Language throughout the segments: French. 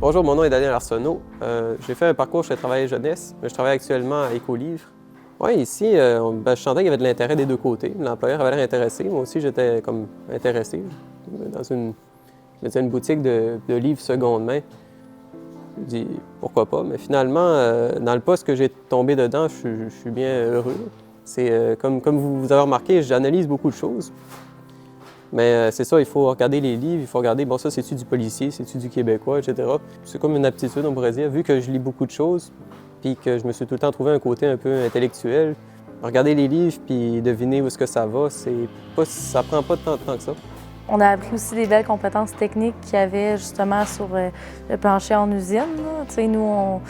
Bonjour, mon nom est Daniel Arsenault. J'ai fait un parcours chez Travail Jeunesse, mais je travaille actuellement à Écolivre. Oui, ici, je sentais qu'il y avait de l'intérêt des deux côtés. L'employeur avait l'air intéressé, moi aussi j'étais comme intéressé. Je faisais une boutique de livres seconde main. Je dis pourquoi pas, mais finalement, dans le poste que j'ai tombé dedans, je suis bien heureux. C'est comme vous avez remarqué, j'analyse beaucoup de choses. Mais c'est ça, il faut regarder les livres, il faut regarder, bon ça c'est-tu du policier, c'est-tu du québécois, etc. C'est comme une aptitude, on pourrait dire, vu que je lis beaucoup de choses, puis que je me suis tout le temps trouvé un côté un peu intellectuel. Regarder les livres puis deviner où est-ce que ça va, ça prend pas tant de temps que ça. On a appris aussi des belles compétences techniques qu'il y avait justement sur le plancher en usine. Tu sais, nous,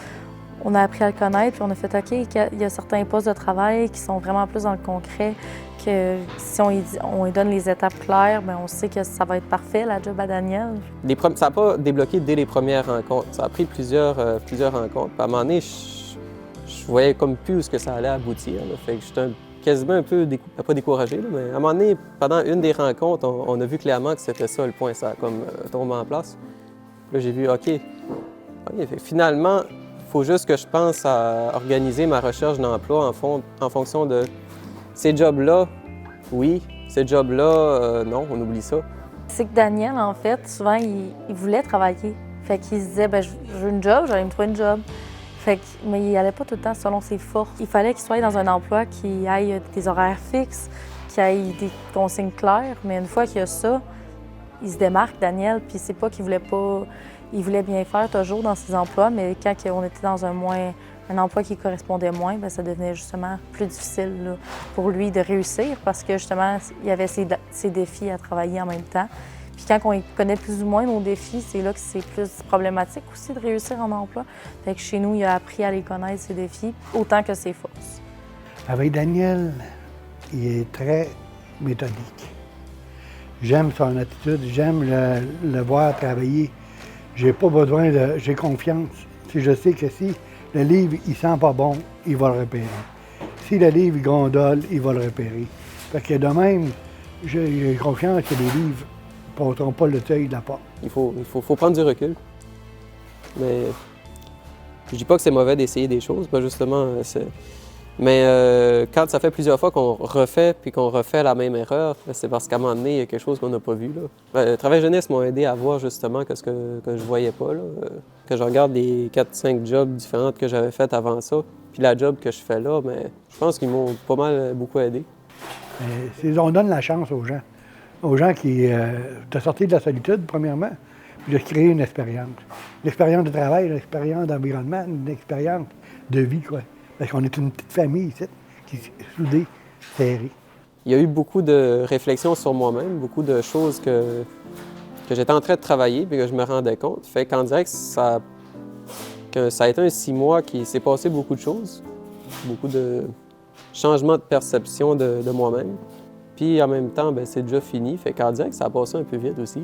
on a appris à le connaître, puis on a fait OK, il y a certains postes de travail qui sont vraiment plus dans le concret, que si on lui donne les étapes claires, bien, on sait que ça va être parfait, la job à Daniel. Ça n'a pas débloqué dès les premières rencontres. Ça a pris plusieurs rencontres. Puis à un moment donné, je voyais comme plus où ce que ça allait aboutir. Là. Fait que j'étais quasiment un peu, pas découragé, là, mais à un moment donné, pendant une des rencontres, on a vu clairement que c'était ça le point, ça a comme tombé en place. Là, j'ai vu, OK, finalement, il faut juste que je pense à organiser ma recherche d'emploi en fonction de ces jobs-là, oui, ces jobs-là, non, on oublie ça. C'est que Daniel, en fait, souvent, il voulait travailler. Fait qu'il se disait, bien, je veux une job, j'allais me trouver une job. Mais il n'allait pas tout le temps selon ses forces. Il fallait qu'il soit dans un emploi qui ait des horaires fixes, qui ait des consignes claires. Mais une fois qu'il y a ça, il se démarque, Daniel, puis c'est pas qu'il voulait pas... Il voulait bien faire toujours dans ses emplois, mais quand on était dans un emploi qui correspondait moins, bien, ça devenait justement plus difficile là, pour lui de réussir parce que justement, il y avait ses défis à travailler en même temps. Puis quand on connaît plus ou moins nos défis, c'est là que c'est plus problématique aussi de réussir en emploi. Fait que chez nous, il a appris à les connaître, ses défis, autant que ses forces. Avec Daniel, il est très méthodique. J'aime son attitude, j'aime le voir travailler. J'ai pas besoin de... J'ai confiance. Si je sais que si le livre, il sent pas bon, il va le repérer. Si le livre, il gondole, il va le repérer. Fait que de même, j'ai confiance que les livres ne porteront pas le seuil de la porte. Il faut prendre du recul. Mais je dis pas que c'est mauvais d'essayer des choses, pas justement. Mais quand ça fait plusieurs fois qu'on refait puis qu'on refait la même erreur, c'est parce qu'à un moment donné, il y a quelque chose qu'on n'a pas vu. Là. Travail Jeunesse m'a aidé à voir justement ce que je voyais pas. Là. Que je regarde les 4-5 jobs différentes que j'avais faites avant ça, puis la job que je fais là, mais je pense qu'ils m'ont pas mal beaucoup aidé. On donne la chance aux gens qui de sortir de la solitude, premièrement, puis de créer une expérience. L'expérience de travail, l'expérience d'environnement, une expérience de vie, quoi. Parce qu'on est une petite famille ici, qui est soudée, serrée. Il y a eu beaucoup de réflexions sur moi-même, beaucoup de choses que j'étais en train de travailler et que je me rendais compte. Fait qu'en direct, ça a été un 6 mois qui s'est passé beaucoup de choses, beaucoup de changements de perception de moi-même. Puis en même temps, bien, c'est déjà fini. Fait qu'en direct, ça a passé un peu vite aussi.